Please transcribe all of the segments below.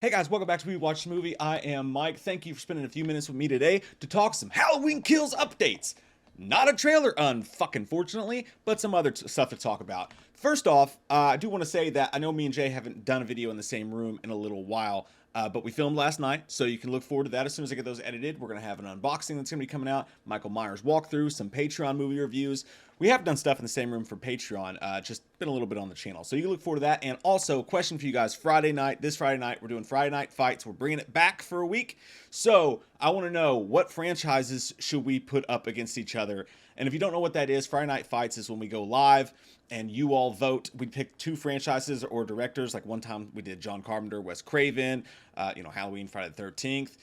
Hey guys, welcome back to We Watch the Movie. I am Mike. Thank you for spending a few minutes with me today to talk some Halloween Kills updates. Not a trailer, unfucking fortunately, but some other stuff to talk about. First off, I do want to say that I know me and Jay haven't done a video in the same room in a little while, but we filmed last night, so you can look forward to that as soon as I get those edited. We're going to have an unboxing that's going to be coming out, Michael Myers walkthrough, some Patreon movie reviews. We have done stuff in the same room for Patreon, just been a little bit on the channel. So you can look forward to that. And also, question for you guys, this Friday night, we're doing Friday Night Fights. We're bringing it back for a week. So I want to know, what franchises should we put up against each other? And if you don't know what that is, Friday Night Fights is when we go live and you all vote. We pick two franchises or directors. Like one time we did John Carpenter, Wes Craven, Halloween, Friday the 13th.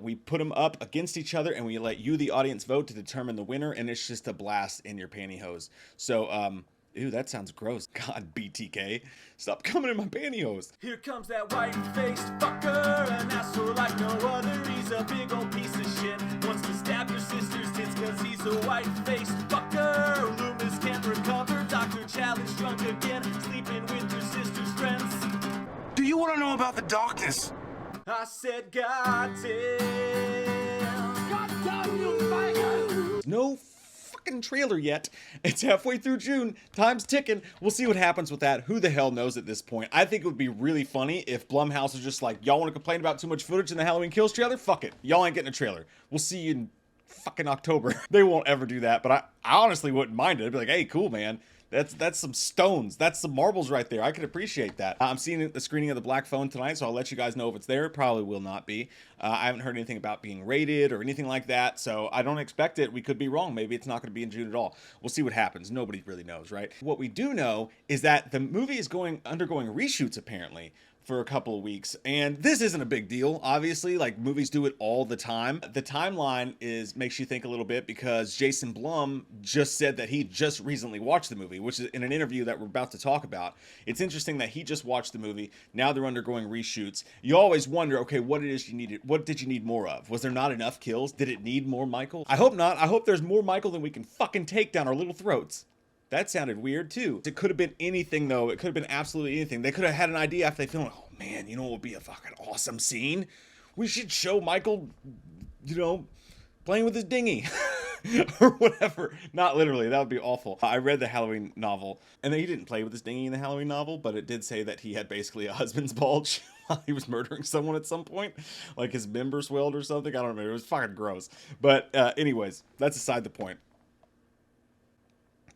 We put them up against each other and we let you, the audience, vote to determine the winner. And it's just a blast in your pantyhose. So, ew, that sounds gross. God, BTK. Stop coming in my pantyhose. Here comes that white-faced fucker, an asshole like no other. He's a big old piece of shit. Wants to stab your sister's tits cause he's a white-faced fucker. Loomis can't recover. Dr. Challenge drunk again. Sleeping with your sister's friends. Do you want to know about the darkness? I said, God damn. God damn you, faggot! No fucking trailer yet. It's halfway through June. Time's ticking. We'll see what happens with that. Who the hell knows at this point? I think it would be really funny if Blumhouse was just like, y'all want to complain about too much footage in the Halloween Kills trailer? Fuck it. Y'all ain't getting a trailer. We'll see you in fucking October. They won't ever do that, but I honestly wouldn't mind it. I'd be like, hey, cool, man. That's some stones. That's some marbles right there. I can appreciate that. I'm seeing the screening of The Black Phone tonight, so I'll let you guys know if it's there. It probably will not be. I haven't heard anything about being rated or anything like that, so I don't expect it. We could be wrong. Maybe it's not going to be in June at all. We'll see what happens. Nobody really knows, right? What we do know is that the movie is undergoing reshoots, apparently, for a couple of weeks, and this isn't a big deal. Obviously, like, movies do it all the time. The timeline makes you think a little bit because Jason Blum just said that he just recently watched the movie, which is in an interview that we're about to talk about. It's interesting that he just watched the movie. Now they're undergoing reshoots. You always wonder, okay, what it is you needed. What did you need more of? Was there not enough kills? Did it need more Michael? I hope not. I hope there's more Michael than we can fucking take down our little throats. That sounded weird too. It could have been anything though. It could have been absolutely anything. They could have had an idea after they filmed, oh man, you know what would be a fucking awesome scene? We should show Michael, playing with his dinghy. Or whatever. Not literally, that would be awful. I read the Halloween novel, and he didn't play with his dinghy in the Halloween novel, but it did say that he had basically a husband's bulge while he was murdering someone at some point. Like his member swelled or something. I don't know. It was fucking gross. But anyways, that's aside the point.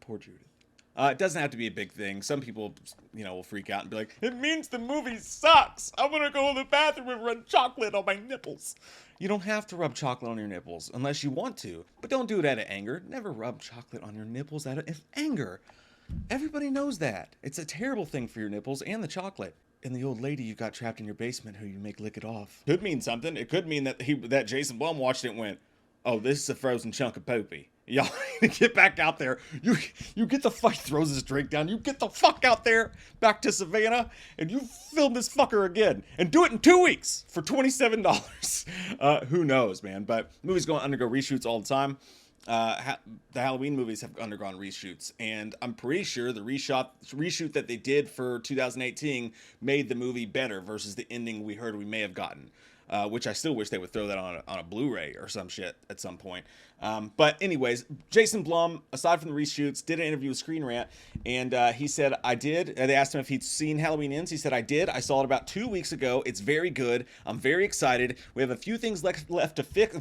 Poor Judith. It doesn't have to be a big thing. Some people, will freak out and be like, it means the movie sucks. I'm going to go in the bathroom and rub chocolate on my nipples. You don't have to rub chocolate on your nipples unless you want to. But don't do it out of anger. Never rub chocolate on your nipples out of anger. Everybody knows that. It's a terrible thing for your nipples and the chocolate. And the old lady you got trapped in your basement who you make lick it off. Could mean something. It could mean that Jason Blum watched it and went, oh, this is a frozen chunk of poopy. Y'all need to get back out there. You get the fuck, throws his drink down. You get the fuck out there back to Savannah and you film this fucker again and do it in 2 weeks for $27. Who knows, man? But movies undergo reshoots all the time. The Halloween movies have undergone reshoots, and I'm pretty sure the reshoot that they did for 2018 made the movie better versus the ending we heard we may have gotten. Which I still wish they would throw that on a Blu-ray or some shit at some point. But anyways, Jason Blum, aside from the reshoots, did an interview with Screen Rant, and he said, I did. They asked him if he'd seen Halloween Ends. He said, I did. I saw it about 2 weeks ago. It's very good. I'm very excited. We have a few things left to fix.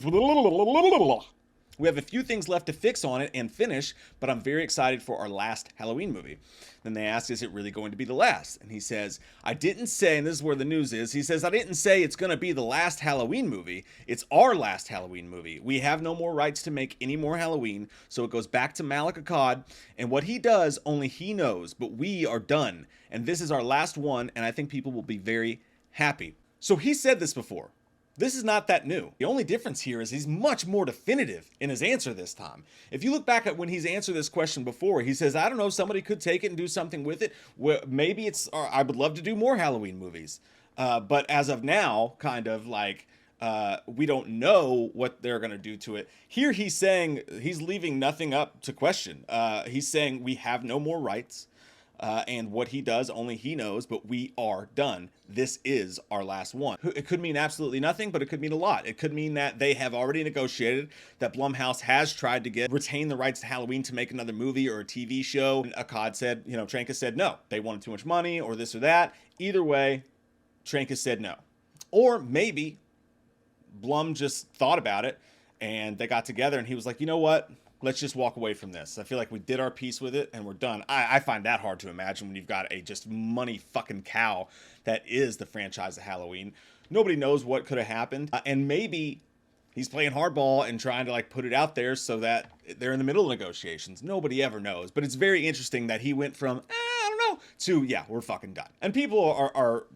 We have a few things left to fix on it and finish, but I'm very excited for our last Halloween movie. Then they ask, is it really going to be the last? And he says, I didn't say, and this is where the news is, he says, I didn't say it's going to be the last Halloween movie. It's our last Halloween movie. We have no more rights to make any more Halloween, so it goes back to Malik Akkad, and what he does, only he knows, but we are done. And this is our last one, and I think people will be very happy. So he said this before. This is not that new. The only difference here is he's much more definitive in his answer this time. If you look back at when he's answered this question before, he says, I don't know, somebody could take it and do something with it. Well, maybe I would love to do more Halloween movies. But as of now, kind of like, we don't know what they're going to do to it. Here he's saying, he's leaving nothing up to question. He's saying we have no more rights. and what he does, only he knows, but we are done. This is our last one. It could mean absolutely nothing, but it could mean a lot. It could mean that they have already negotiated, that Blumhouse has tried to retain the rights to Halloween to make another movie or a TV show. And Akkad said, Trancas said no. They wanted too much money or this or that. Either way, Trancas said no. Or maybe Blum just thought about it and they got together and he was like, you know what? Let's just walk away from this. I feel like we did our piece with it and we're done. I find that hard to imagine when you've got a just money fucking cow that is the franchise of Halloween. Nobody knows what could have happened. And maybe he's playing hardball and trying to like put it out there so that they're in the middle of negotiations. Nobody ever knows. But it's very interesting that he went from, I don't know, to, yeah, we're fucking done. And people are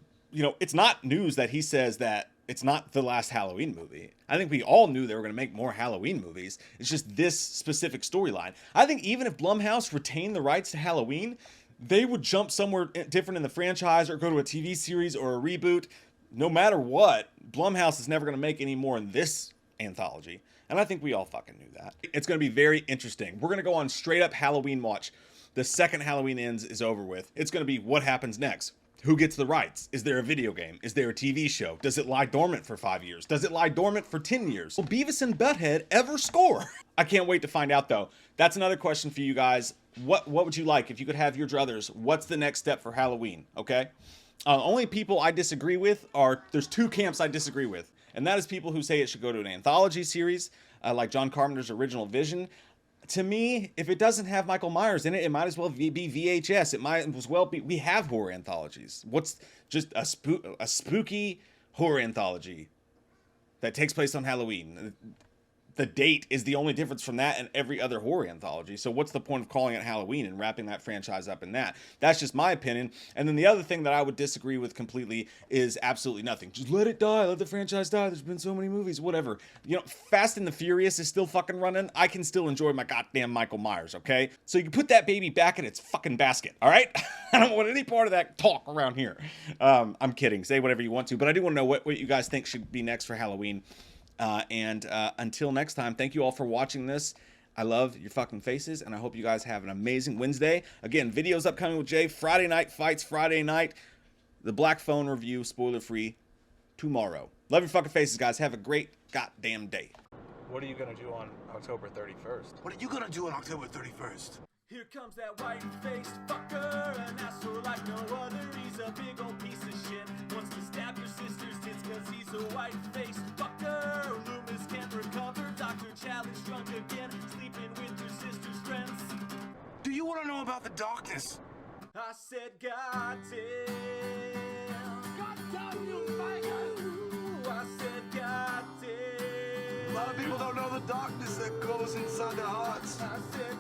it's not news that he says that it's not the last Halloween movie. I think we all knew they were going to make more Halloween movies. It's just this specific storyline. I think even if Blumhouse retained the rights to Halloween, they would jump somewhere different in the franchise or go to a TV series or a reboot. No matter what, Blumhouse is never going to make any more in this anthology. And I think we all fucking knew that. It's going to be very interesting. We're going to go on straight up Halloween watch. The second Halloween Ends is over with. It's going to be what happens next. Who gets the rights? Is there a video game? Is there a TV show? Does it lie dormant for 5 years? Does it lie dormant for 10 years? Will Beavis and Butthead ever score? I can't wait to find out though. That's another question for you guys. What would you like if you could have your druthers? What's the next step for Halloween? Okay. Only people I disagree with there's two camps I disagree with. And that is people who say it should go to an anthology series, like John Carpenter's original Vision. To me, if it doesn't have Michael Myers in it, it might as well be VHS. It might as well be, we have horror anthologies. What's just a spooky horror anthology that takes place on Halloween? The date is the only difference from that and every other horror anthology. So what's the point of calling it Halloween and wrapping that franchise up in that? That's just my opinion. And then the other thing that I would disagree with completely is absolutely nothing. Just let it die. Let the franchise die. There's been so many movies, whatever. Fast and the Furious is still fucking running. I can still enjoy my goddamn Michael Myers, okay? So you can put that baby back in its fucking basket, all right? I don't want any part of that talk around here. I'm kidding. Say whatever you want to, but I do want to know what you guys think should be next for Halloween. Until next time, thank you all for watching this. I love your fucking faces, and I hope you guys have an amazing Wednesday. Again, videos upcoming with Jay. Friday night fights, Friday night. The Black Phone review, spoiler-free, tomorrow. Love your fucking faces, guys. Have a great goddamn day. What are you going to do on October 31st? What are you gonna do on October 31st? Here comes that white-faced fucker, an asshole like no other. He's a big old piece of shit. Wants to stab your sister's tits cause he's a white-faced fucker. Loomis can't recover. Dr. Challenge drunk again, sleeping with your sister's friends. Do you wanna know about the darkness? I said, God damn. God damn you, faggot! I said, God damn. A lot of people don't know the darkness that goes inside their hearts. I said,